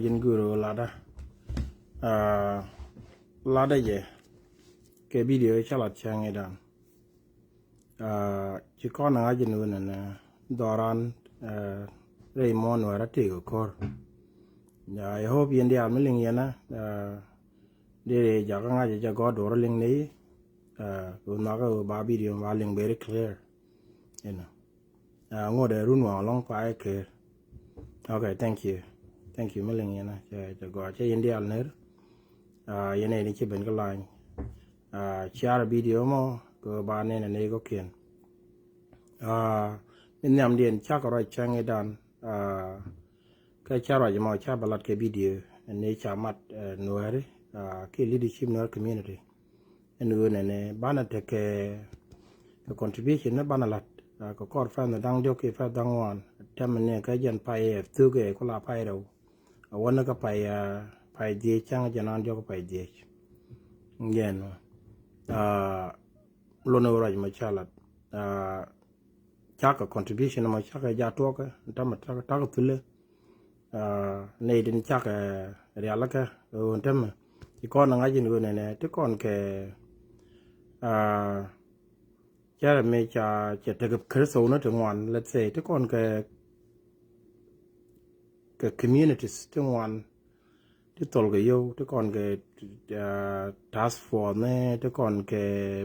Jin guru lada je ke video chala chang edan chỉ có năng ajin nu nè doran Raymond wara tigo kor I hope India miling yana de jaga ngaji jaga dor ling ni unaga ba video ba ling very clear you know ngode runwa long pa clear. Okay, thank you miling yana jaga che India ner yana ni chi ben ka line share video mo ko ba ne ko kien min nyam dien cha ko roi chang edan ka cha roi mo cha balat ke video ne cha mat nuare ke leadership nuare community enu ne bana te ke contribution ne bana lat ko kor fa na dang dio ke fa dang wan tam ne ka jan pa e tu ke ko la pa ro wona ka pa die chang janan dio ko pa die ngen lono raj ma chalat chaka contribution ma chaka ja toka tam ta tule ne din chaka reala ka ontem ikon nga jin go ne te kon ke chara me cha te kreso no te wan let's say te kon ke communities te wan te tol ge yo te kon ke task force ne te kon ke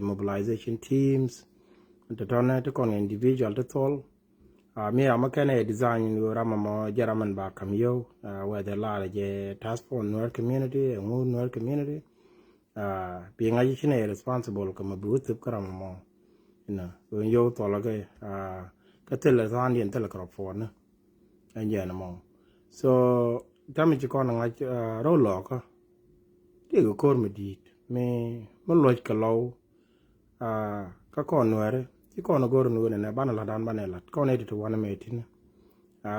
mobilization teams te tone te kon individual te tol mi ama kene design ni rama mo jaraman ba kam yo where the la je task force no community no community being a chine responsible comme but karam mo ina yo tol ge ka tele san dien tele crop for na anje mo so tami ci kon nga ro lo ko ti ko kor medit me mo loj ka law ka kon were ci kon gor nu ne bana la dan bana la kon ne to wana metin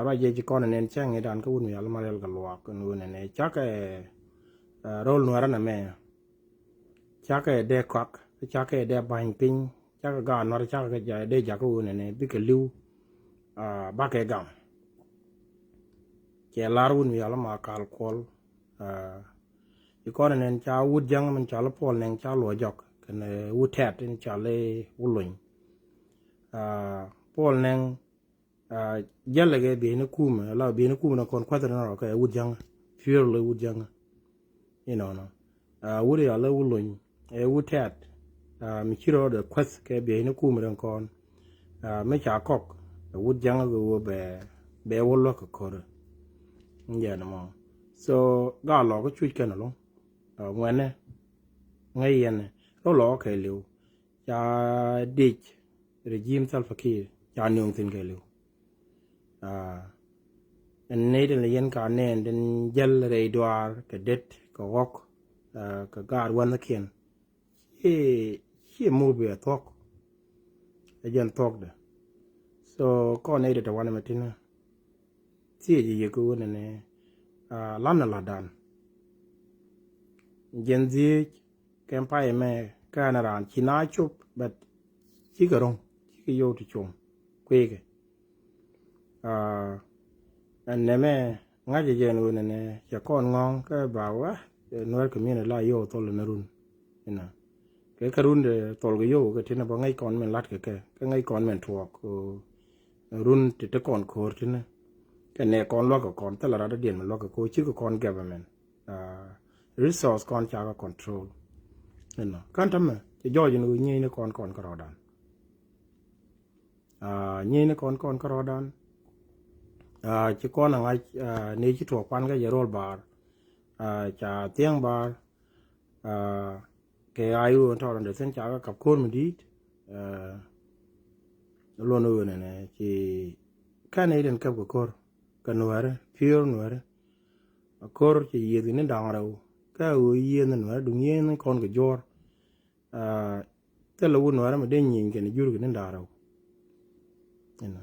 ra je ci kon ne chang dan ko wonu yalla malel ka lo ko nu ne cha ka rol nu na me cha ka de kwak cha ka de ban pin cha ka ga no cha ka ja de ja ko ne bi ka liu ba ke gam ke larun wi ala ma kal kol ikon nen cha wud jang man cha la pol nen cha lo jok ken wud tet nen cha le wulun pol nen jelle ge be ne kuma la be ne kuma kon kwadra na ka wud jang fier le wud jang you know no wud ya le wulun wud tet mi chiro de kwas ke be ne kuma ren kon me cha kok wud jang go be wollo ko ko yeah no more so ga lo ko chu ken lo ngwane ngai yen lo ke liu ya dich regime Salva Kiir ya nyong tin ke liu en ne den yen ka ne den jel re doar ke det ko wok ka gar wan ken mo be tok e jen tok de so ko ne de wan metina ti ye ko ne lana ladan genzi kempai me kanaran china chup but chigarong chiyo to chum kwege aneme ngaje jenu ne ya kon ngong ka bawa no community la yo tol na run ina ke karun de tol go yo ke tina ba ngai kon men lat ke ngai kon men tuok run te kon kor tina cái này con lo cái con tức là đã điện mà lo cái cô chứ cái con government resource con cha cái control nên nó can tâm mà cái do gì nó như nó con cái đó đàn như nó con cái đó đàn chứ con là ngay nếu chỉ thuộc quan cái role bar cha tiếng bar cái ai u thọ là để xem cha cái cặp con mình đi luôn luôn này chỉ cái này đến cặp của con kanuare pure nuare akor che yedi ne dangaraw ka o yen nuare dung yen kon ga jor tele won nuare ma den yin ken jur ne daraw ina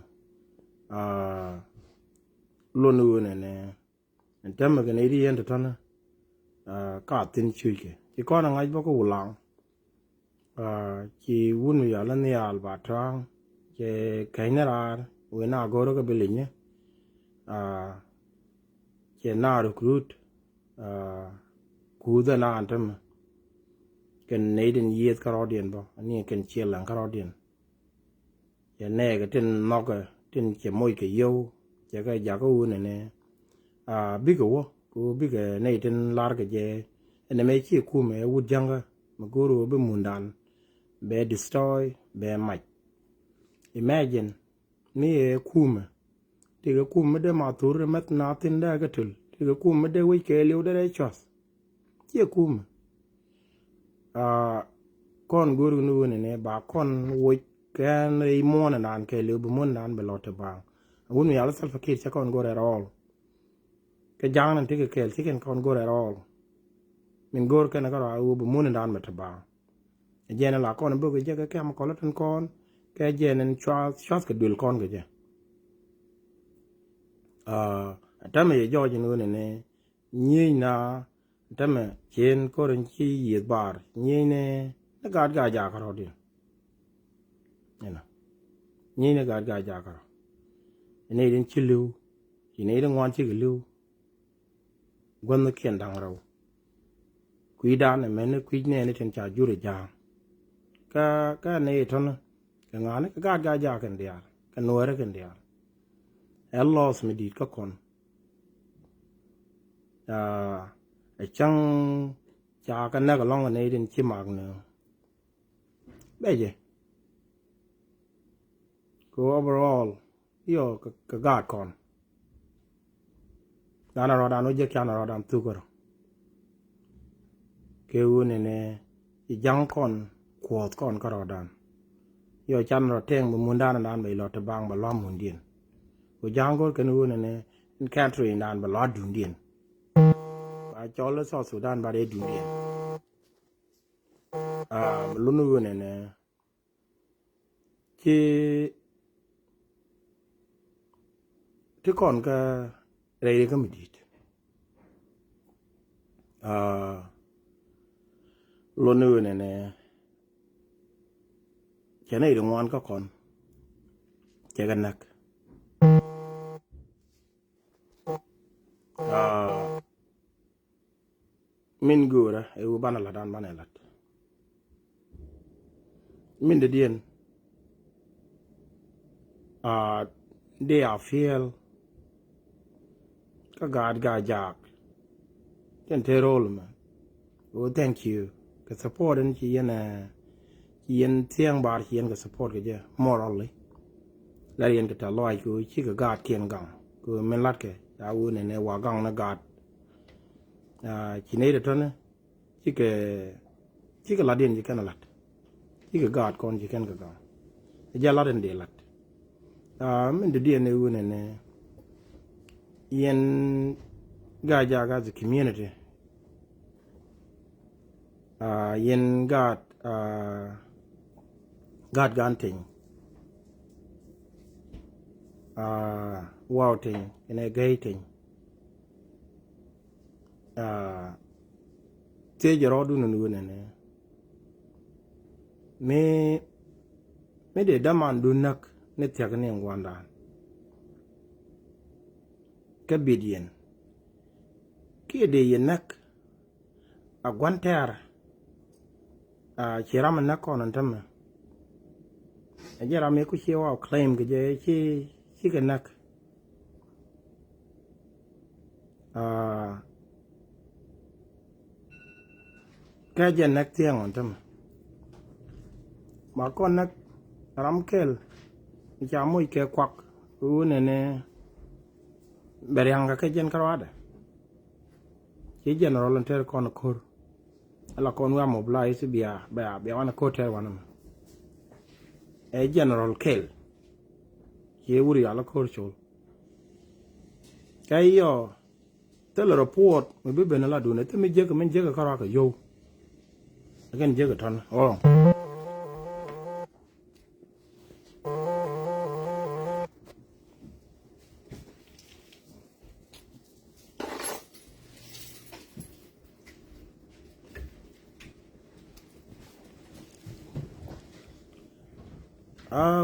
lo nu ne en tamma ga ne ri yen tana ka tin chuike ti kon nga bo ko ulang ki won ya la ne al ba trang ke kainara we na goro ga bilinya che na recruit ku da na antam ken neiden yet karodien bo ani ken chelan karodien ya ne ga tin noga tin che moy ke yo ya ga ja ko ne bigo wo ku biga ne tin lar ga je ene me chi ku me wud janga maguru be mundan be destroy be mach imagine me kuma tiga kuma de matur met natin da gatul tiga kuma de we ke liu de chos ye kuma kon guru nu ne ba kon we kan e mona nan ke liu bu mon nan be lote ba wonu yalla sal fakir cha kon gore rol ke jang nan tiga kel tiken kon gore rol min gor kan ga ra bu mon nan me ta ba jena la kon bu ge je ke am ko loten kon ke jenen chos ke dul kon ge je tame ye joji nu ne nyi na tame chen koren chi ye bar nyi ne na gad ga ja karo din ina nyi ne gad ga ja karo ne din chilu ne din wan chi lu gon ne ken dang raw kui da ne men kui ne ne ten cha jure ja ka ne ton ka ngane ka gad ga ja ken dia ka nuore ken dia ellos mi dit ka kon chang cha ka na ka long ne din chi mag ne beje ko overall yo ka gad kon na ro da no je kya na ro da tu ko ke u ne i jang kon kwot kon ka ro dan yo chan ro teng bu mun dan dan be lo te bang ba lo mun din ko jang ko ke u ne in country dan ba lo dun din ba chol so Sudan ba de dun din lu nu ne ti kon ka re ka mi dit lu nu ne che ne ri ngwan ka kon che ga nak min gura e u bana la dan bana lat min de dien they are feel ka gad ga jak ten te rol man oh thank you ka support en chi yen tiang bar yen ka support ga je morally la yen ka ta loy ku chi ka gad kien gang ku men lat ke ya u ne wa gang na gad chi ne de ton chi ka la den ji kana lat chi ka gad kon ji ken ka gang ja la den de lat min de dien ne u ne yen ga ja ga the community yen God ganting wouting in a gating te jaro du nu ne me de daman du nak ne tiak ne ngwanda ka bidien ki de yenak a gwanter chiram na kon antam ajara me ku chi wa claim ge je chi ke nak ka je nak tiang antam ma kon nak ram kel ja moy ke kwak u ne beryanga ke jen karwada chi general enter kon kor ala kon wa mobilize bia wana kotel wana e general kel ye wuri ala korchol kay yo tele report me be benala dune te me jega men jega karaka yo again jega ton oh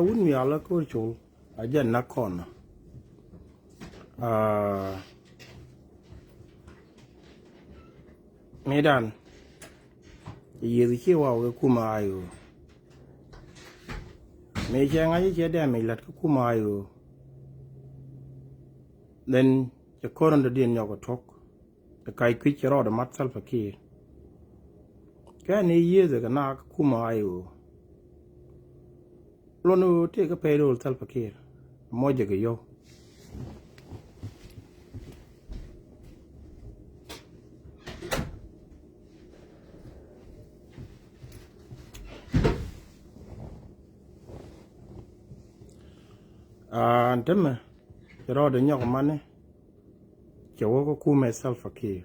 wun mi ala korchol ajen nakon medan yi ki wa ga kuma ayo me je nga je da me lat kuma ayo then je koron da din yogo tok da kai ki ro da mat sal fakir ka ne yi da na kuma ayo lono te ka payroll sal fakir mo je ga yo anteme ro da nyok mane ke wo ko kuma sal fakir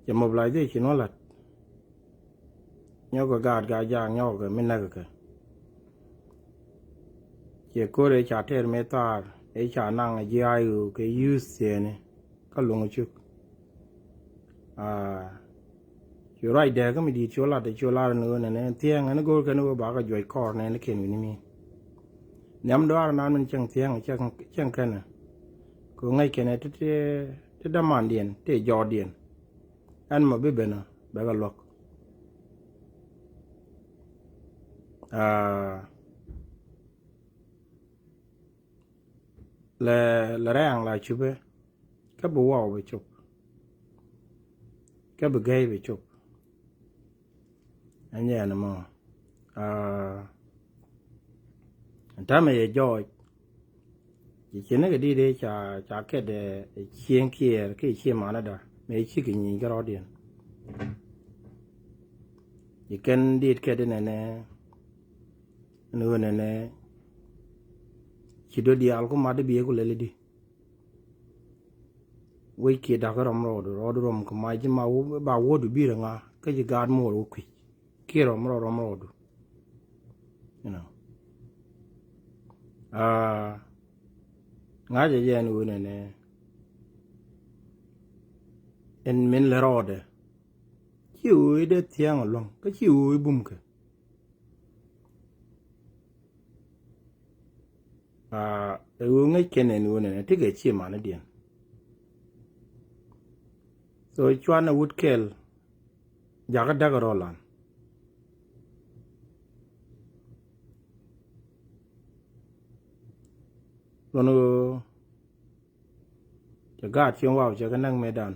je mobilization wala nyoga gad ga ja nyoga minaga ke kore cha ter metar e cha nang ji ayu ke use ne ka lungu chuk you right there ka mi di chola de chola no ne tiang ne go ka no ba ka joy kor ne ken ni mi nyam do ar nan min chang tiang chang kana ko ngai ken te da man dien te jo dien an ma be bena ba ga lok le rang la chube ka bu wa be chup ka bu gai be chup anya na mo ta me ye jo chỉ nó cái đi đây chả cái để chiên kia cái chiên mà nó đó mấy chiếc cái gì cái đó điện chỉ cần đi cái này nè nữa nè chỉ đôi đi ăn cũng mà đi bia cũng lấy đi vậy kia đã cái rồi rom cũng mai chỉ mà bảo vô được bia rồi ngà cái gì gạt mua rồi quỳ kia rom rồi you know ngã je je nu ne en min le rode chiu de tiang long cái chiu bum ke ngai ken nu ne ti ge chi ma na dien so chuan a wood kel ja ga da ga rolan lonoจะกาดเชียงว่าวจะก็นั่งเมดาน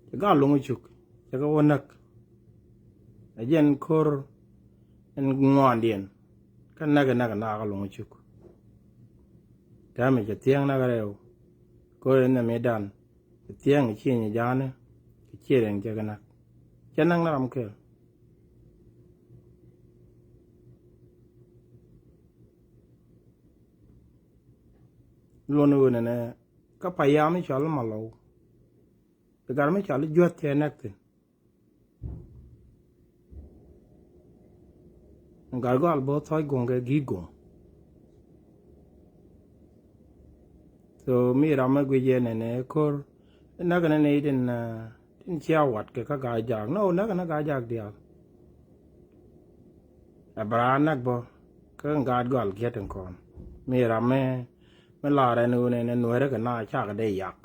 จะกาลงชุกจะก็วันนักเย็นคอร์enงอนเดียนกันนักก็ลงชุกแต่ไม่จะเที่ยงนักเร็วก็เล่นเมดานเที่ยงเชี่ยนยานะเชี่ยนจะกันนักจะนั่งรำเกลล้วนวนเนี่ยก็พยายามไม่ชอบมาเราแต่การไม่ชอบจวดแทนนักเถอะการก็อัลบั้มถอยกงกับกีกง so มีรำกุยเจนเนี่ยก็นักเนี่ยดินเชี่ยววัดกับกายจากโน่นักกายจากเดียวแต่บรานักบ่ก็การก็อัลเกียรติก่อนมีรำมันลาเรนูเนี่ยหน่วยกันน่าชาก็ได้ยาก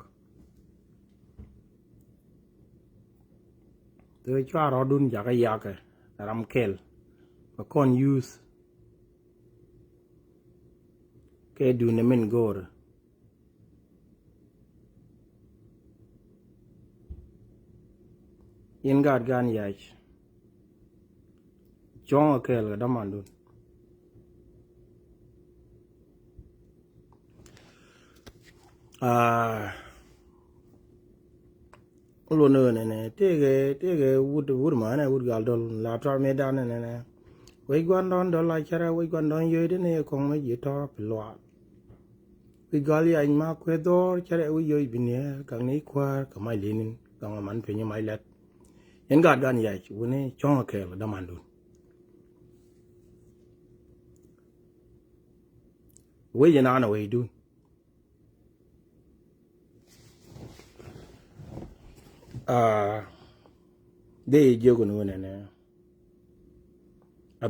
โดยช่วงรอดุนจากยากรำเคลก็คนยูสแค่ดูเนี่ยมันกูร์ยินการกันยัยจ้องเคลก็ดำมันดุนลูนเนี่ยเทเกวูดมาเนี่ยวูดกาลดอลลาทราเมดานเนี่ยวิกวันดอนดอลลาร์ชาร์วิกวันดอนเยอะเนี่ยคงไม่เยอะทอปลวดวิกาลีอันมาคุยดอร์ชาร์วิเยอะบินเนี่ยกังนี้ควากับไม่ลินินกังมันเป็นยังไม่เล็ดยันการกันใหญ่วันนี้จ้องเคลดำมันดุนวิญญาณเอาไว้ดุนเดี๋ยวเจอกันวันนี้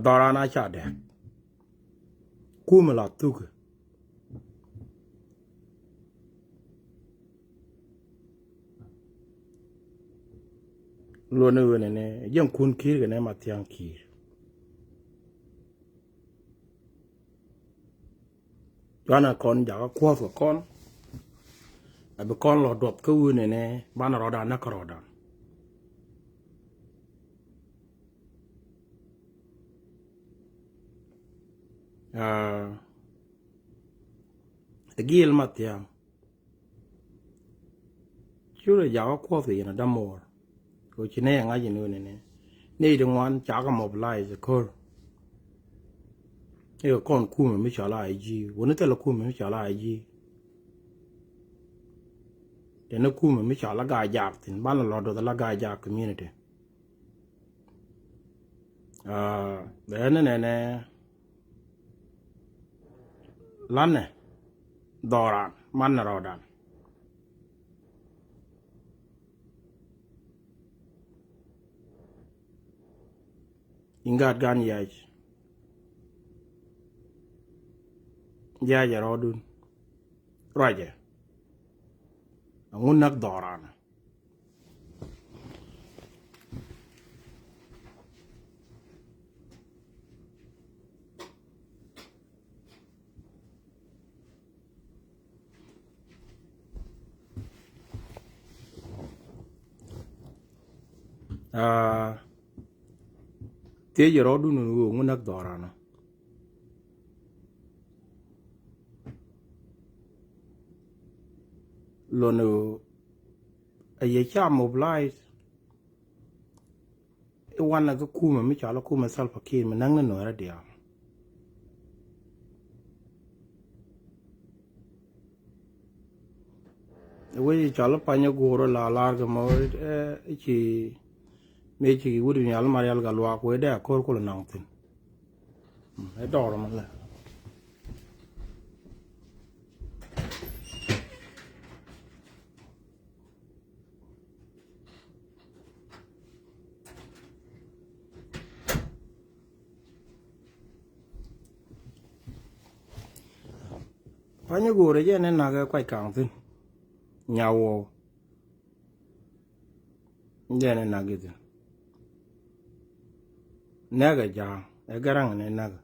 ตอนนั้นชาเด็กกูมาลับทุก lo ne we ne yang kun kir ga ne ma tiang kir jana kon ja ko ko kon abe kon lo dot ko we ne ban ro da na ko ro da gil ma tiang chure ja ko ko na da mor ko chine nga ji ne ne de ngwan cha ga mobilize ko e kon ku me cha la ji woni te lo ku me cha la ji de na ku me cha la ga ja tin ban lo do la ga ja community de ne lanne doran man na rodan ingat gan ya rodun raje ngun nak doran te je rodun ngun nak doran lono aye cha mobilize e wana ga kuma mi cha la kuma salfa ke mi nang na no ra dia we cha la pa nya goro la ga mo chi me chi wudu nya la marial ga lwa ko de ko ko nang tin e do ma la pa nya goro je ne na ga kwai kang tin nyawo je ne na ga tin naga ja e garang ne naga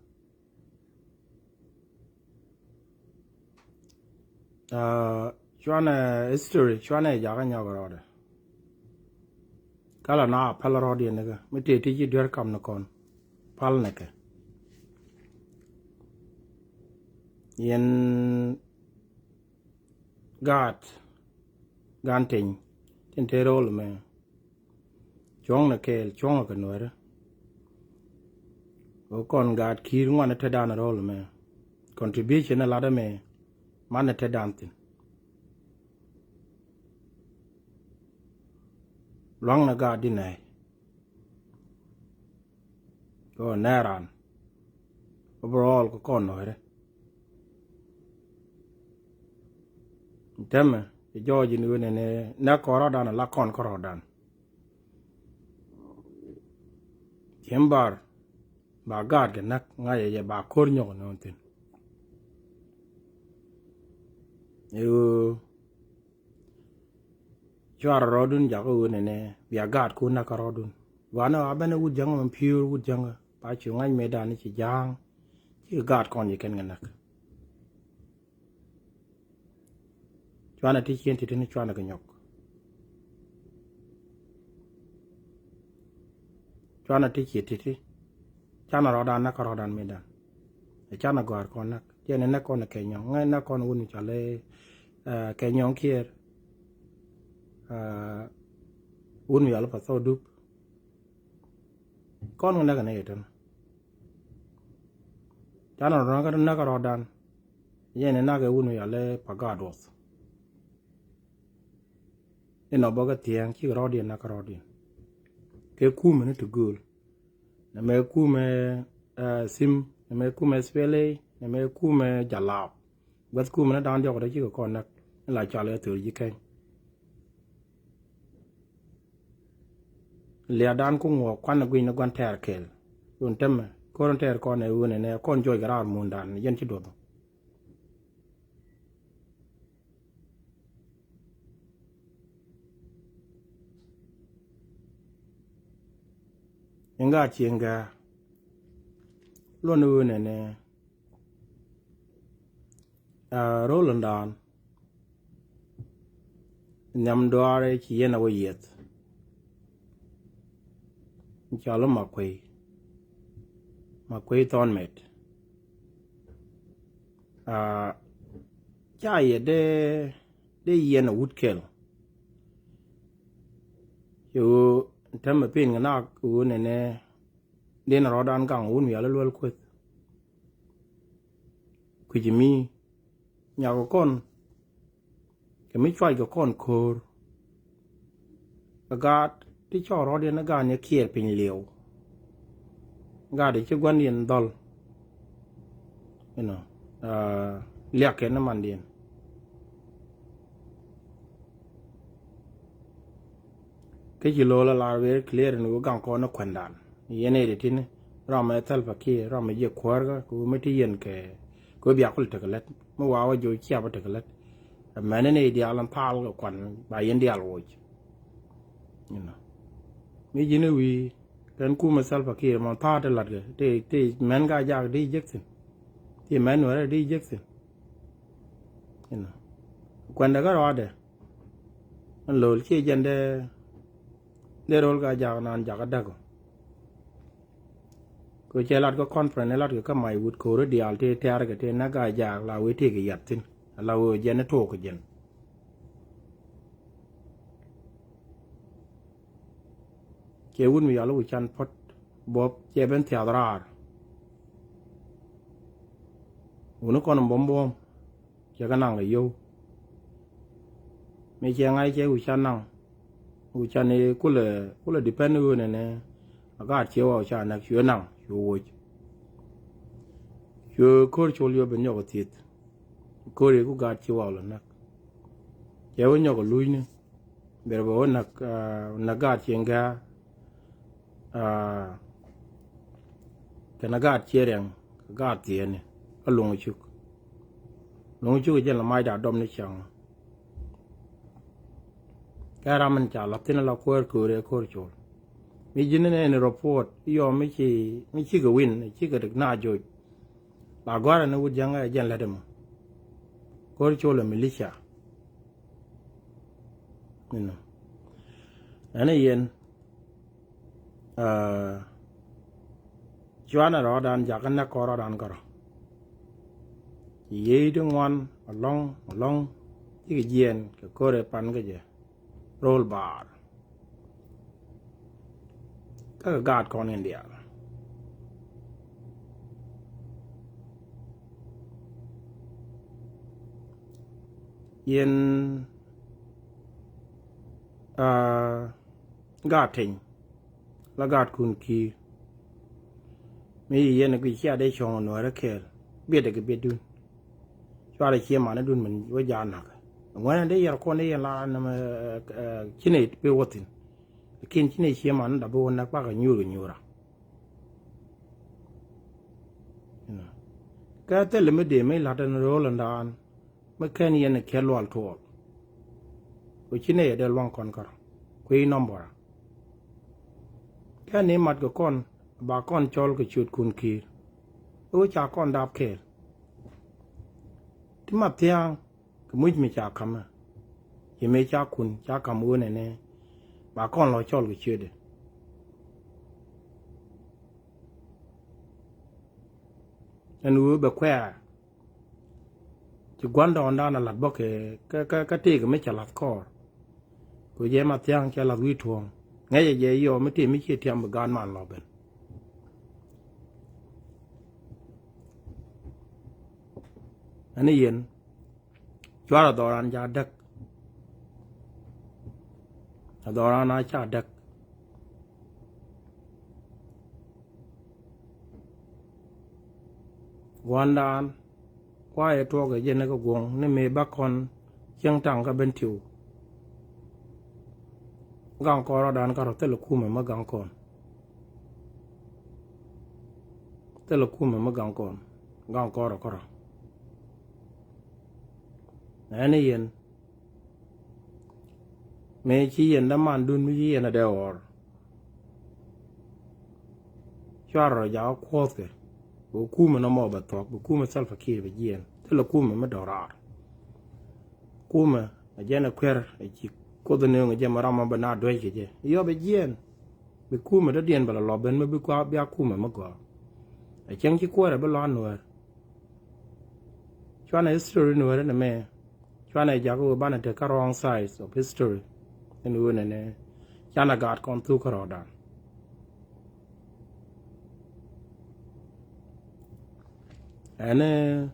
chwana history chwana ja ga nya ga ro kala na pal ro de ne ga mi te ti ji der kam na kon pal ne ke yen gat ganting tin te ro le me chong na ke chong ga no ra o kon gat kir ngwana te dan ro le me contribution la da me man te dan tin long na ga di nei ko naran overall ko kon no re temme e joji ni ne na ko ro dan la kon ko ro dan jembar ba gad ke nak ngaye ye ba kor nyo no tin eu jwar rodun ja ko ne ya gad ku na ka rodun wana abene wud jang man pure wud jang pa chu ngai medan ci jang ci gad kon ye ken nak chwana ti chen ti ni chwana ka nyok chwana ti chi ti chana rodan na ka rodan medan e chana gwar kon nak chen na kon ke nyong ngai na kon wun chale ke nyong kier wun yal pa so dup kon na ka ne yetan chana rodan na ka rodan yen na ga wun yale pa gados eno boga tiang chi rodien na ka rodien ke kume ne to gul na me kume sim na me kume spele na me kume jalao bas kume na dan jok da chi ko kon nak la chale to ji ken le dan ko ngo kwan gwi na gwan ter kel un tem ko ron ter ko ne wone ne kon joy garar mun dan yen ci dodo ยังก็เชียงกาล้วนอื่นเนี่ยโรลันดานยำดัวอะไรขี้เย็นเอาไว้เย็ดจะล้มมาคุยตอนเม็ดจ่ายได้เย็นเอาวุ้ดเคลอยู่ทำมาเป็นกันนักอุ่นเนี่ยเดินรอดานกลางอุ่นมีอะไรล้วนคุยจะมีอยากก้อนก็ไม่ช่วยกับก้อนโคร์อากาศที่ชอบรอเดียนอากาศเนี่ยเขียดเป็นเหลวอากาศที่ช่วยกันเดียนดอลเรียกแค่น้ำมันเดียนก็จะโลละลาเวรเคลียร์นึกกังก้อนนักขวัญดานยันเนี่ยเดี๋ยวที่นี่เราไม่ทัลฟักกี้เราไม่เยอะขวารก็กูไม่ที่ยันแกกูเบียร์คุลตะกันเล็ดเมื่อวานว่าโจยเขียบตะกันเล็ดแม่เนี่ยเดียร์ลันพาลกับขวัญไปยันเดียร์โวยมีจินวีกันกูมาทัลฟักกี้มันพาตลอดเลยที่แมนก็อยากดีเจ็กสิที่แมนว่าดีเจ็กสิควันเด็กก็รอเด้มันโหลดขี้ยันเดโรลก็อยากนานอยากดักก็เจลัดก็คอนเฟรนซ์ลัดก็ไม่วุฒิโครเดียลที่เทียร์ก็ที่นักอยากลาวิธีก็ยัดสินลาวเจนโตก็เจนเจ้าวุ้นมีอะไรวิชันพอดบ๊อบเจ้าเป็นเทียร์ราร์วุ้นก็นำบอมเจ้าก็นั่งเลยอยู่ไม่เจ้าไงเจ้าวิชันนั่งวิชันนี่กูเลยดิเพนดูเนี่ยอากาศเชียววิชันนักชัวนั่งชัวโคตรชัวเลียวเป็นยอดทิศโคตรกูกาดเชียวเลยนักเจ้าวันยอดลุยเนี่ยเดี๋ยวบอกว่านักกาดเชียงกาแต่นักกาดเชียร์ยังกาดเสียเนี่ยก็ลงชุกก็จะละไม่ด่าดอมในช่างแกรามันจ่าลับที่นั่นเราควรโจลมีจินเนี่ยในรีพอร์ตยอมไม่ใช่กับวินไม่กับเด็กหน้าโจยปากว่าเนี่ยวุฒิยังไงยันละเดมควรโจลมิลิชานี่นะอันนี้ยันจวนรอดานจากกันนักกอรอดานกอร์ยี่ดึงวันลองที่เย็นก็เรปันก็จะโรลบาร์ก็กาดคนอินเดียเย็นกาดทิ้งแล้วกาดคุณคีมีเย็นก็เชื่อได้ชงหน่วยละเคลเบียดก็เบียดดุนช่วยอะไรเชื่อมานะดุนมันว่ายานหนักวันนั้นได้ยาคนได้ยาลานมาชินเนตไปวัดสินกินชินเนตเชื่อมันดับวันนักป้าก็ยูระก็แต่ละไม่เดี๋ยวไม่หลัดโรลันดานไม่แค่นี้เนี่ยแค่ลวลทั่วก็ชินเนตเดินลงก่อนก็คุยน้องบ่าแค่นี้มัดก็ก้อนบาก้อนจอลก็ชุดคุณคีจากก้อนดับเคลที่มาเที่ยงก็มุ่งมีจากคำยังไม่จากคุณจากคำอื่นเนี่ยบาก้อนเราจอลก็ชุดอันนู้แบบแควจะกวนดอนด้านหลัดบอกก็ตีก็ไม่จะหลัดคอก็เย่มาเที่ยงจะหลัดวิทวงไงจะเย่ยอไม่ตีไม่เชื่อเทียมแบบการมันเราเป็นอันนี้เย็นจวาระดอรันจะดักดอรันน่าจะดักวันดานว่าไอ้ตัวก็เย็นก็กวงนี่มีบักคนเชียงตังก็เป็นทิวกังกอรดานก็รเตลคู่เหมือนมากังกอนเตลคู่เหมือนมากังกอนกังกอรก็รอันนี้เย็นไม่ชี้เย็นน้ำมันดุนไม่ชี้เย็นอะเดียว cho rồi giáo khoa cái bố cú mà nó mò bật thọc bố cú mà self kia về giền thế là cú mà mất đầu ra cú mà ở trên là queer chỉ có tên người chơi mà làm mà bên nào đuôi cái gì yo về giền bị cú mà đã điên vào là lò bên mà bị qua bia cú mà mất gọi ở trên chỉ qua là bên lo nữa cho này history nữa đó mẹ cho này giáo của bạn là the wrong size of history nên nữa này cho là gạt con thu cái đó anh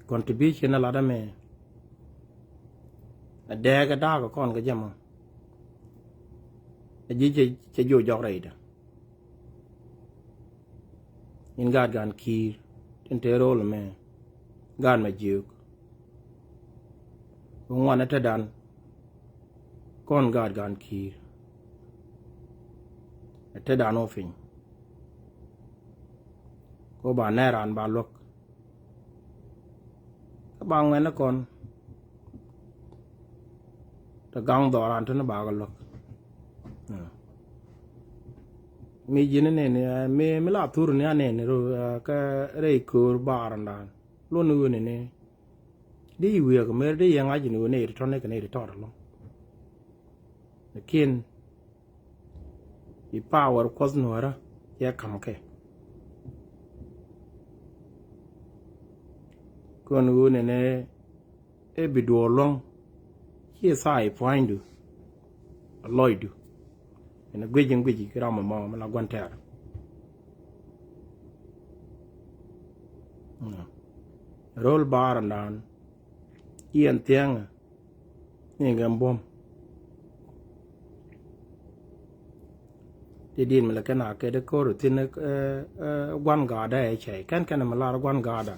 contribution là đó mẹ đẻ cái đó của con cái gì mà chỉ vô dọc rồi đó in gạt gan kia trên thế rồi mẹ gan mà chịu ngoan ở đàn con gạt gan kia ở đàn offing có bà nè ran bà lộc các bạn nghe nó còn ta gang đỏ ran cho nó bà cái lộc mi gì này mi la tour này rồi cái đây cửa bà ran đàn luôn nữa này đi về cái mấy đi yang ai nữa này cho nên cái này để tọt luôn kiên i power cause nữa ra ya cầm cái con u này e bị đùa long kia sai point du lôi du nó quay cái đó mà là quan trọng roll bar đàn yên tiếng này gam bom thì điên mà là cái nào cái đó có rồi thì nó quan gà đây chạy cái này mà là quan gà đó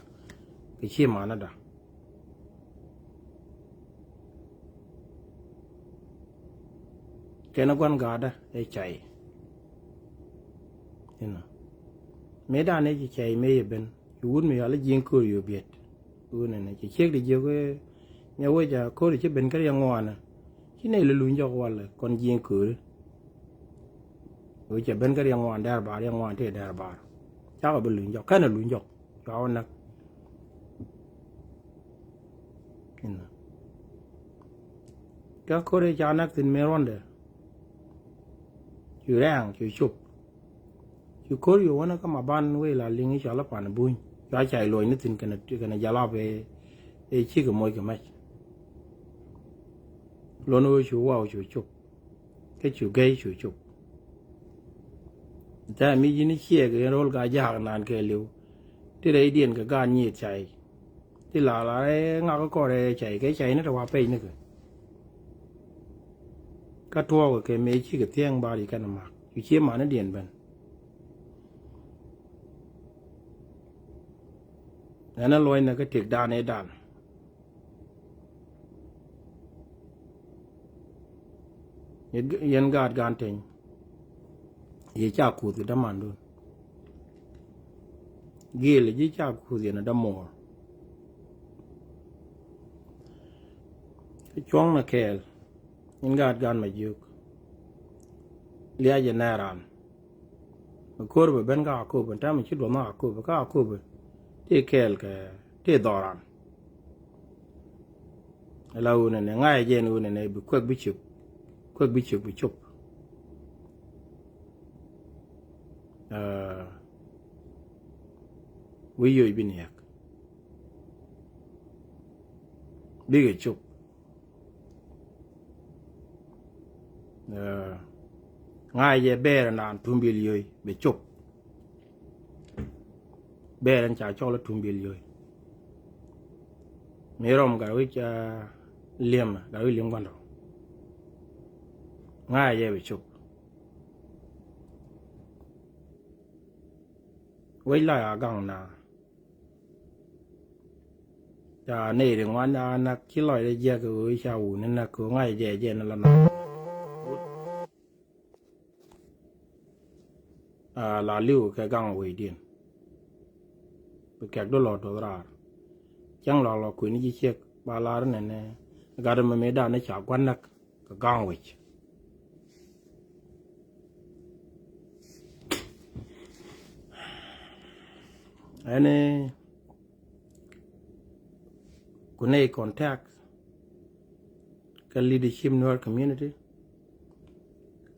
cái chi mà nó đó cái nó quan gà đó để chạy thế nào mấy đàn này chỉ chạy mấy bên uốn mấy là riêng cườiอยู่biệt này chỉ check đi vô cái nhà quay giờ có được chứ bên cái yang ngoan à cái này là lùn cho qua là còn riêng cười rồi chỉ bên cái yang ngoan đa thì đa bà chắc là bên lùn cho cái là lùn cho nó các cô đi cho nát tin mèo đấy chú rang chú chụp chú cố yêu nó có mà ban với là liên hệ cho lớp bạn bùi cho chạy lùi nó tin cái này giờ về để chỉ cái môi cái máy luôn nuôi chú vào chú chụp cái chú gây chú chụp tại mi chỉ ní chia cái role cái giá nàn cái liu thì đấy điện cái gan nhiệt chạy thì là ngao cái cò này chạy cái chạy nó là hoa pay nữa cái tua cái mấy chỉ cái tiếng ba đi cái nào mà chú chia mà nó điện bên nó lôi là cái thiệt đàn này đàn yên gạt gan tình ye cha cụ thì đâm ăn luôn ghê là ye cha cụ thì nó đâm mồ cái chong là kẹl yên gạt gan mà dược lia ye naran mà cô rồi bên cái cô bên ta mình chỉ đồ mà cô cái cô bên thì kẹl cái thì đỏ ran là u này ngay giờ u này bị quật bị chụp với yêu bên nhạc bị cái chụp ngay giờ bé là nàn thùng bì liơi bị chụp bé là trả cho là thùng bì liơi mấy rồng cái với liềm quan trọng ngay giờ bị chụp với lại ở gần nào giờ này thì ngoan là chỉ loại để giờ cái sao nên là cứ ngay giờ nó là là liu cái gang quỷ điện bị kẹt đôi lọt đồ ra chẳng là quỷ ní chiếc ba la này nè cái đó mà mấy đàn nó chả quan nắc cái gang quỷ อันนี้กูใน contact กับ leadership ใน community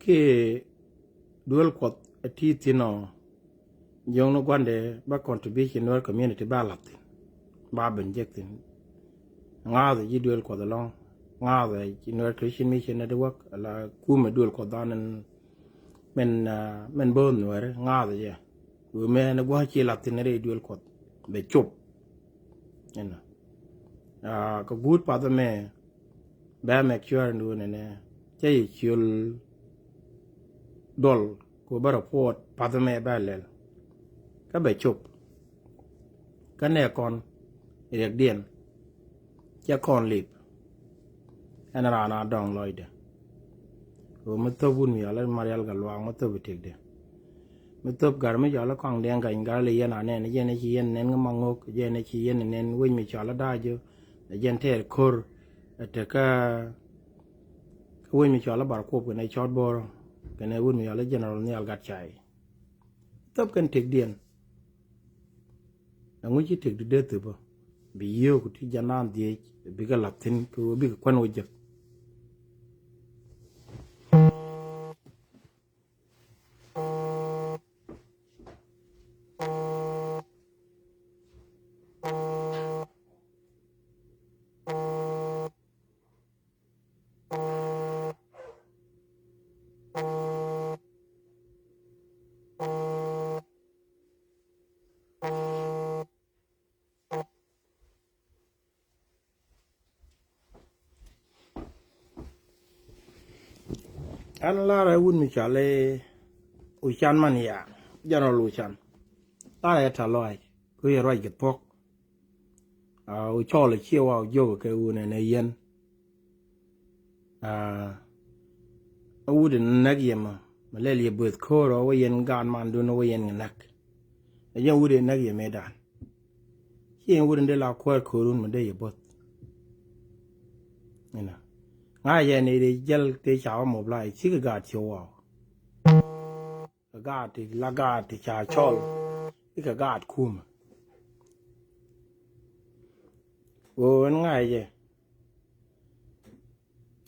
คือdual quad ที่ที่น้องยงนกวันเดบ้า contribution ใน community บ้าหลับติบ้าเป็นเจ็กติงาจะยี่ dual quad ลองงาจะใน Christian Mission Network ละกูมา dual quad นั้นมันเบิร์นไว้งาจะยี่ดูแม่นกว่าเชี่ยหลับติใน dual quad ไปจบนี่นะก็กูดปาตัวแม่แบบแม็กชัวร์ดูเนี่ยใช่ชิลดอลกูบาร์พอดปาตัวแม่แบบเลยก็ไปจบก็เนี่ยก่อนเรียกเดียนจะก่อนลิบอันนั้นราดองลอยเดียกูไม่ตัวบุญมีอะไรมาเรียลกันวางไม่ตัวไปถึงเดียไม่ตัวการไม่ยอมแล้วกองเดียงกันการเลยยันเนี่ยยันในชี้ยันเน้นก็มังงกยันในชี้ยันเน้นวิ่งมีชาละได้เยอะยันเทอร์คูร์แต่ก็วิ่งมีชาละบาร์คูบกันในช็อตบอลกันในวิ่งมีอะไรยันเราเนี่ยกัดใจตัวกันถึงเดียนแล้ววิ่งที่ถึงเดือดตัวบ่บีเยอะกูที่ยันน้ำดีบีก็หลับทิ้งกูบีก็ควันวิจักอันลาเรวุ่นมีชาเลอุชันมันยายันเราอุชันลาเรทลอยก็ยังรอยกับพกอุชอเลยเชี่ยวว่าโยกกับอุนในเย็นอุดนักเยี่ยมมาเลี้ยเบิดโคเราว่าเย็นการมันดูนว่าเย็นนักแต่ยังอุดนักเยี่ยมไม่ได้ที่ยังอุดเดลาควร์โครุนมันได้ยบดนี่นะง่ายอย่างนี้เดี๋ยวเตะชาวหมอบไล่ชิกกาดเชียวกาดที่ละกาดที่ชาชอลที่กาดคุ้มโอ้ยง่ายจ้ะ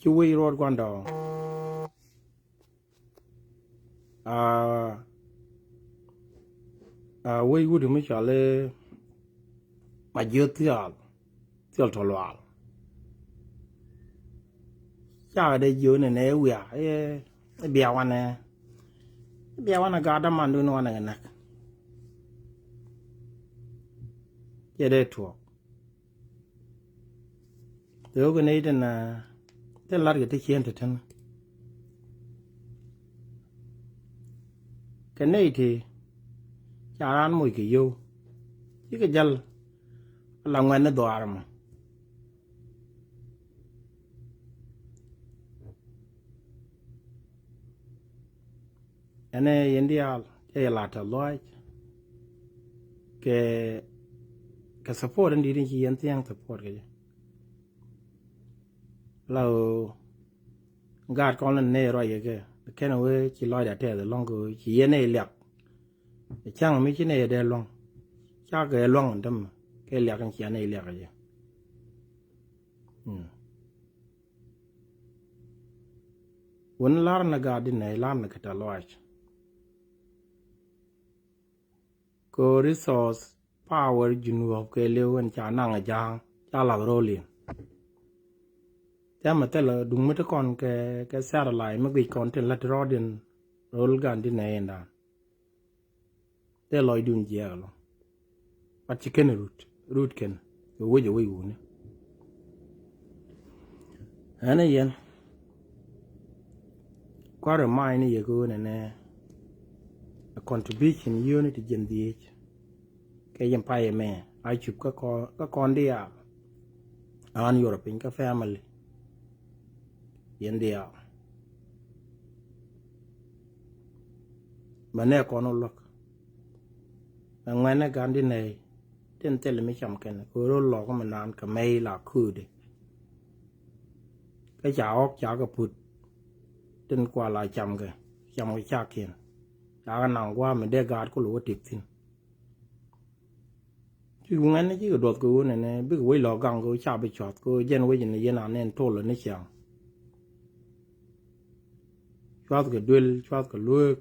ช่วยรถกวนดองวิ่งดูไม่ชาเลยมาเยอะที่อัลทอลวาลจ้าได้เยอะเนี่ยเวียเบียวันการดมันดูนวันกันนักจะได้ถูกเดี๋ยวกันนี้เดินลัดกับที่เขียนถึงท่านกันนี้ที่จารันมวยกี่ยูที่ก็จัลลังเงินในตัวอารมณ์อันนี้อินเดียจะลาดลอยque supportอันดีนี่ที่ยันที่ยัง support กันเราการก่อนนั้นเนี่ยรอยกันแค่นั้นเว้ยที่ลอยได้แต่ลองก็ที่ยันเนี่ยเลี้ยงช่างไม่ใช่เนี่ยได้ลองช่างก็ลองทำแค่เลี้ยงกันที่ยันเนี่ยเลี้ยงกันวันลาร์นักการดินเนี่ยลาร์นักตลอดก็ resource power จุนวับก็เลี้ยงจานังจางจาหลักโรลีแต่มาแต่ละดุงไม่ตะกอนแกเสียอะไรไม่กี่คอนเทนต์ลัดรอดินโรลกันที่ไหนนั่นแต่ลอยดุนเจียร์ปัจจุบันรูทกันก็วิ่งจะวิ่งวุ่นอันนี้ยันก็เรื่องไม่นี่ยังกูเนี่ยcontribution unit จันดีแกยังไปแม่ไอชุบก็ก่อนเดียอันยุโรปเป็นก็ family ยันเดียมันเนี่ยก่อนอุลกบางวันเนี่ยการที่ไหนเต้นเต้นเลยไม่จำกันกูรู้หลอกก็มันนานกับไม่หลักคือดิก็จ่าออกจ่าก็พูดเต้นกว่าหลายจำกันจำก็ชากเขียนจากนั้นว่ามันได้การก็รู้ว่าติดสิน chứ cũng anh chứ đột cô này biết quay lò găng cô chả bị chọt cô dân quay gì dân anh nên thô là nó chẳng chọt cái đuôi chọt cái lưỡi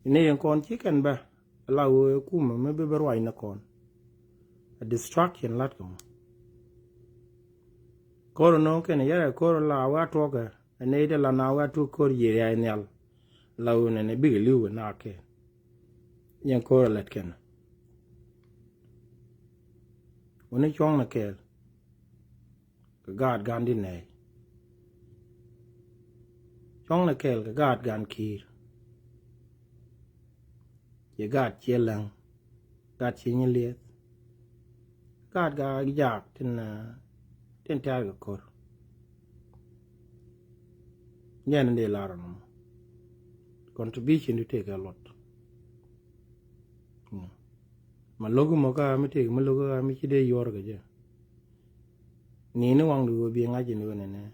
này con chỉ cần ba lao cú mà mới biết rồi nó còn a distraction lát cũng cô nó cái này là cô là wa to cái này đây là nào wa to cô gì vậy này lao này biết lưu na cái nhưng cô là cái nàyวันช่วงนักเก็ตก็กาดการดินไหนช่วงนักเก็ตก็กาดการขีดจะกาดเชียลังกาดเชียเลียดกาดกาอยากที่น่ะที่ใจก็กอดยันเดลาร์น contribution to take a lot mà lúc mà cái mới thì mà lúc cái mới chỉ để vô rồi chứ nín nó quăng được biển ngay trên đường này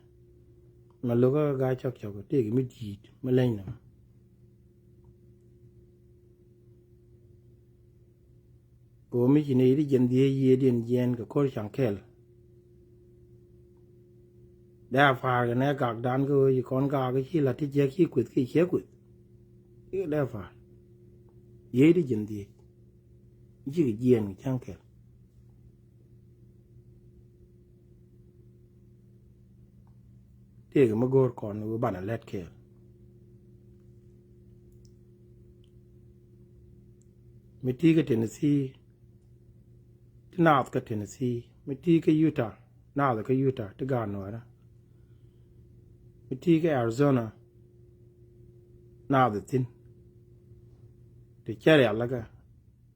mà lúc cái gai chọc chọc cái thì mới chỉ mới lên nữa cô mới chỉ này đi dân địa dân cái cô chẳng khéo đã phá cái này các đàn cái con cá cái chi là cái chế khí quỵt cái chế quỵt cái đã phá dễ đi dân địa chỉ cái diện chẳng khéo thì cái mà gọi còn nó bản là lết khéo mấy tí cái Tennessee thì nào cái Tennessee mấy tí cái Utah nào cái Utah cái gan nó đó mấy tí cái Arizona nào cái tin thì chơi là cái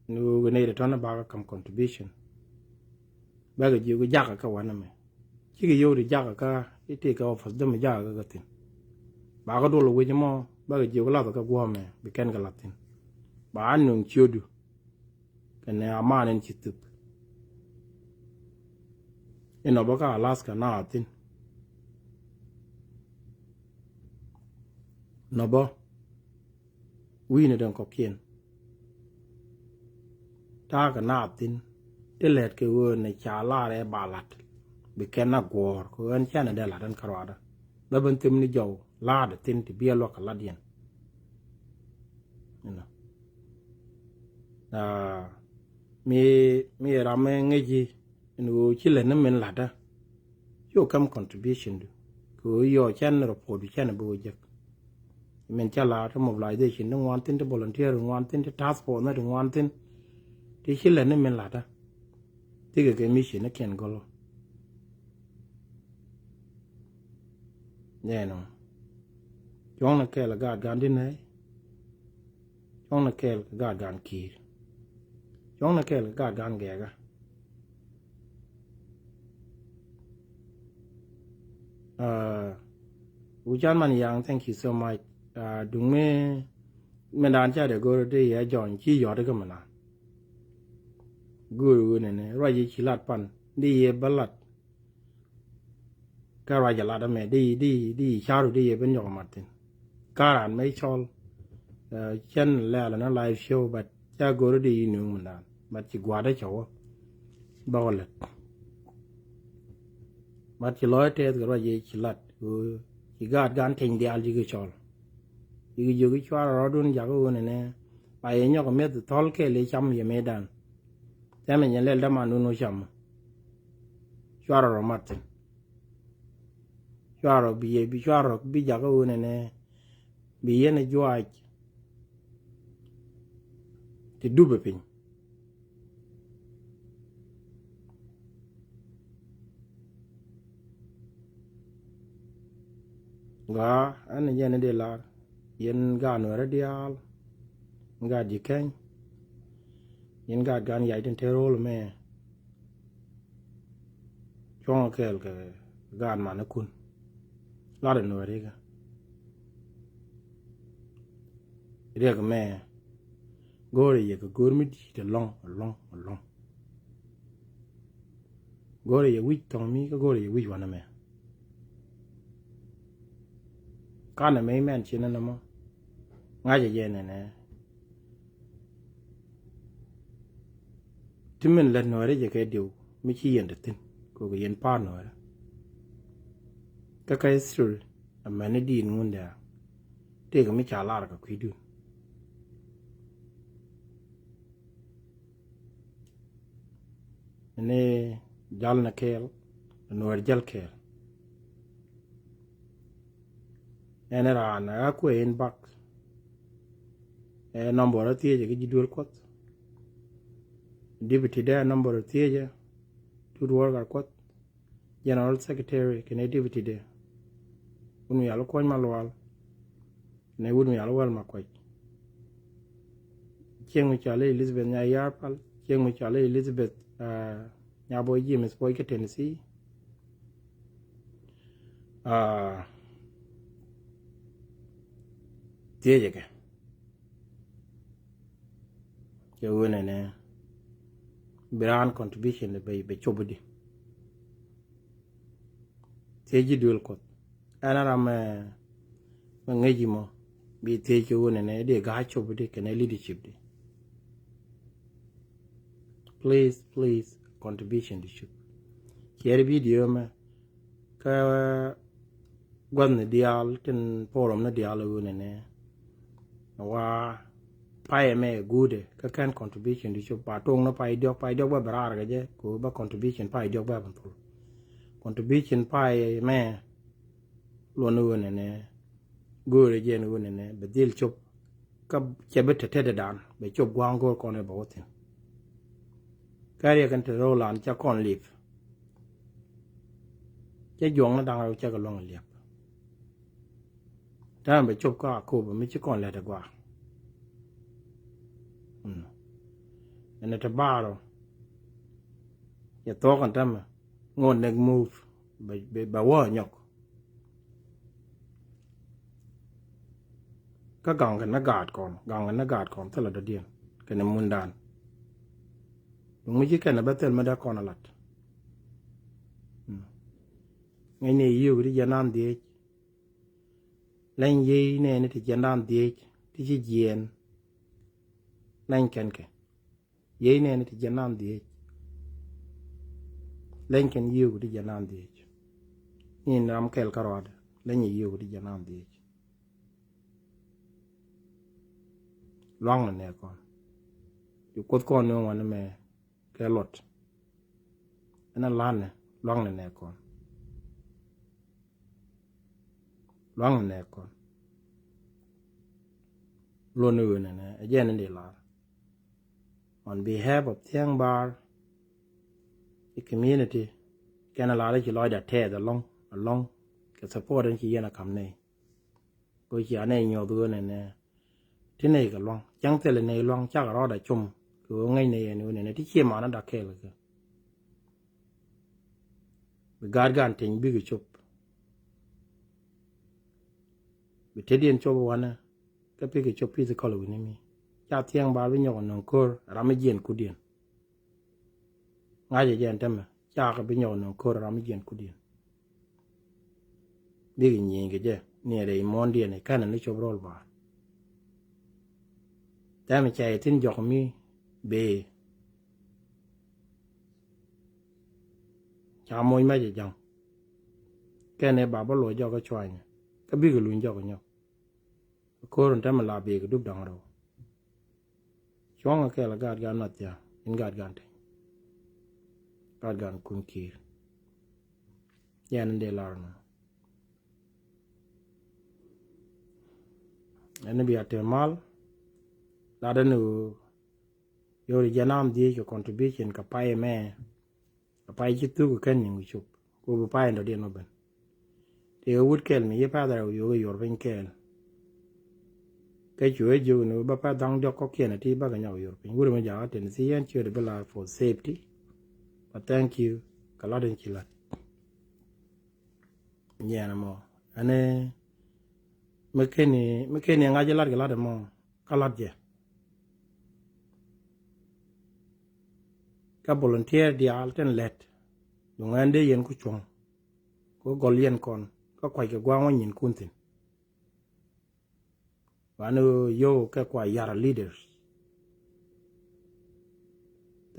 nu cái này là thằng nó bảo cái contribution bây giờ cái giá cái quan này chỉ cái yêu thì giá cái thì cái offer đó mới giá cái tin bảo cái đồ là cái mà bây giờ cái là cái quan này bị kén cái tin bảo anh nung chiêu được cái này ama nên chỉ tập nó bảo cái Alaska nào tin nó bảo we này đang có kiên ta cái nào tin để lẹt cái vườn này trả lại để bà lạt bị kén nó gọt cái anh chàng này để lạt anh cào đó đó bên tim này giàu la để tin thì bia loa cái lạt điên mi rame ngeji nu chile na men lada yo kam contribution do ko yo chan report chan bo jak men chala to mobilization no wanting to volunteer wanting to task force na wanting ti chile na men lada ti cái mission na ken golo ne no jong na ke la ga gan din này jong na ke ga gan ki jong na ke ga gan ge ga Ujan man yang thank you so much đúng me đàn cha để go đi ya John chi yo de cái mà guru này rồi gì chỉ lát pan đi balat cái rồi giờ lát mẹ đi sao rồi đi bên nhỏ mặt tin cả anh mấy chol chân là nó live show but cha go đi nương mình đàn but chỉ qua đấy chỗ bao lật mà chỉ nói thế rồi gì chỉ lát chỉ gạt gan thành đi ăn gì cái chol gì cái chua rồi đun giá cái này bài nhau có mấy từ thol cái lấy chăm gì mấy đàn thế mình nhận lên đó mà nuôi chăm chua rồi mặt chua rồi bị chua rồi bị giá cái này bị này chua thì đủ bề pin gà anh này dân đây là dân gà nữa đó đi al gà gì kén dân gà gan dạy trên thế rồi mẹ cho cái gà mà nó cun lá được nữa đấy cả đây cái mẹ gọi là cái gối mít thì long gọi là quýt thằng mi cái gọi là quýt vào mẹ cái này mấy men trên nó mà ngay giờ này nè ที่มันเล่นหน่อยได้จะแค่เดียวไม่ขี้เย็นแต่ตินกูก็เย็นป้าหน่อยก็แค่สุดมันไม่ดีนงุนเดียเด็กก็ไม่จ่าลาดกับคุยดูนี่จัลนักเคลหน่วยจัลเคลเนี่ยร้านก็คุยอินบ็อกซ์นัมเบอร์ที่จะกี่ดูร์ควอตDeputy there number of theatre to work at General Secretary can deputy there. When we are looking manual, ne would me alwell my quite. King with Charlie Elizabeth Nyarpal, King with Charlie Elizabeth Yaboy Jim is Boyka, Tennessee. Theatre. You win and brand contribution be chobudi teji dual kot ana ram ngeji mo bi teji wona ne de ga chobudi kene leadership di please contribution di ship here video ma ka gwan dial ten forum na dial wona ne wa pai me good ka kan contribution di shop patong na pai diok ba barar ga je ko ba contribution pai diok ba bantul contribution pai me lo no ne good je no ne be dil chop ka chebe tete dan be chop gwang go ko ne ba wotin kare kan te rolan cha kon lip che yong na dang cha ga long liap dan be chop ka ko ba mi chi kon le de gwa and at a bar, you talk and them, go neck move by one yoke. Gang and a guard con, tell the dear, can a mundan. You can a better mother con a lot. Any you, the Janan the age. Lane ye, nay, it is Janan the age, this is Yen. Lankenke. Ye ne ti janan di. Lanken yu di janan di. Ni ram kel karod. Len yu di janan di. Long ne kon. Yu kot kon no wan me kelot. Ana lan long ne kon. Long ne kon. Lo nu ne again in la. On behalf of Thiang Bar, the community can allow you to tear along, the support and Kiana come nay. Go here, nay, your doing and Tineg along, young tell a long char or the chum, go away and win a teach him another kale. The guard thing big chop. The Teddy and Chop one, the big chop piece of color with me. Cha Thiang Bar với nhau nòng cor ramajian kudien ngay giờ tem cha cái với nhau nòng cor ramajian kudien đi nhìn cái chứ nè đây món điện này cái này nó chụp roll vào ta mình chạy tin giọt mi bề cha môi mấy giờ chồng cái này bà bắt lỗi cho cái choai này cái biết cái lùn cho cái nhau cor ta mình làm bề cái đúc đằng rồi Chong akela gad gan matya in gad gante gad gan kunkir yan de larna ene bi atemal la danu yori janam di ko contribution ka paye me ka paye chitu ko ken ni chup ko bu paye ndo de no ben te wood kel mi ye pa da yo yor ben kel cái chuối dù nữa bà phải đăng cho có kia này thì bà cái nhau rồi mình vừa mới giáo đến gì chưa được là for safety but thank you cả lát đến chỉ là nhà nào mà anh ấy mấy cái này ngay chỉ lát cái lát mà cả lát gì các volunteer đi al ten let dùng anh đi yên cũng chọn có gọi liên con có quay cái quang nhìn cuốn tin và nó yo cái quay yara leaders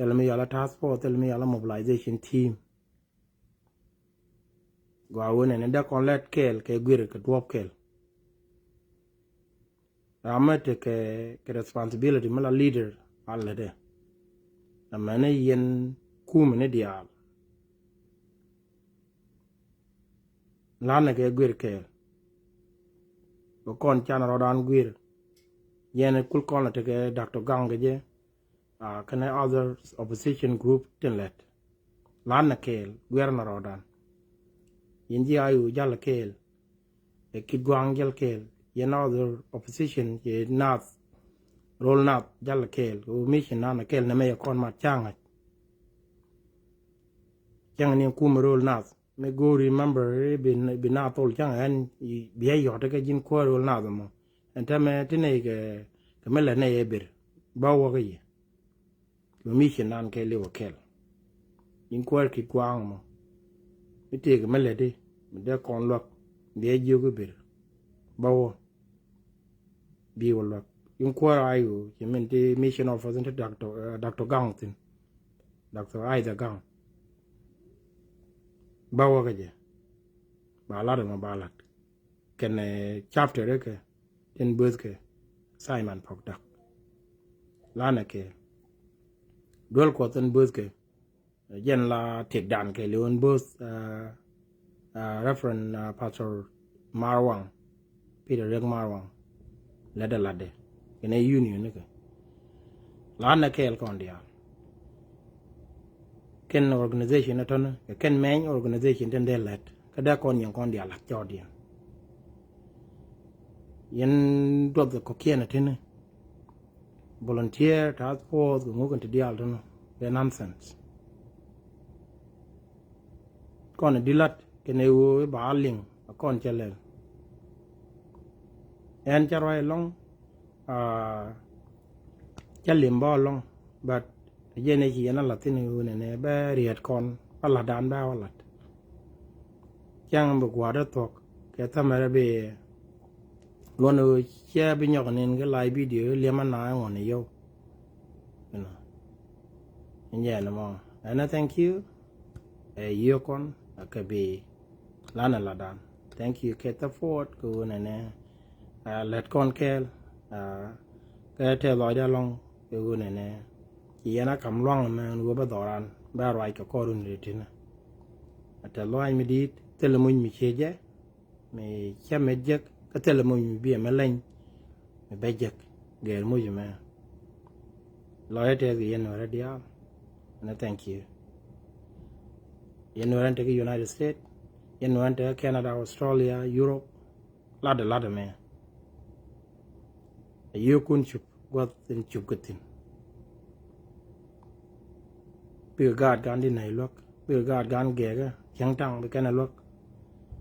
tell me yala task force tell me yala mobilization team go awon and da kon let kel ke gwir ke twop kel ramate ke responsibility mala leader alla de amane yen kumene dial lana ke gwir kel go kon chan rodan gwir yen kul kon te ke Dr. Gang je kana other opposition group tenlet lana kel gwir na rodan yinji ayu jal kel e kidwang jal kel yen other opposition ye nat roll nat jal kel o mission na kel na me kon ma changa chang ni kum roll nat me go remember bin na tol chang an biya yo te ke jin ko roll nat mo enta me tine ke mele ne eber ba wo ge o mission nan ke le o kel in ko ki kwang mo ite ke mele de de kon lok biya jo ge ber ba wo bi wo lok in ko ayu ke men de mission officer Dr. Gang tin Dr. Isaac Gang bawa kaje bala de mabalat ken chapter ke in bus ke Simon Pogdak lana ke dol ko ten bus ke yen la tek dan ke leon bus reference Pastor Marwang Peter Rek Marwang lade ken union ke lana ke el kon dia ken organization aton ken main organization den de let kada kon yan kon dia lak jodian yen do the kokiena tin volunteer task force go ngon to dial don the nonsense kon dilat ken e wo ba ling kon chele en charoi long chalim ba long but yene ji yana latin ne ba riat kon ala dan ba wala chang bu gwa da tok ke tamara be lono che bi nyok nen ga live video le man na ngon yo na mo and thank you yo kon ka be lana la dan thank you ke ta fort ko ne let kon kel ke te lo da long ko ne yana kam long ma ngo ba doran ba rai ka korun retina ata loy mi dit telemun mi cheje me chamejek ka telemun bi ma lañ me bejek ger mo juma loy te gi yen wara dia and thank you yen warante ki United States yen warante Canada Australia Europe lada me you kun chup got in chup gatinเพื่อการการที่ไหนลวกเพื่อการการแก่ก็ยังตั้งไปกันนะลวก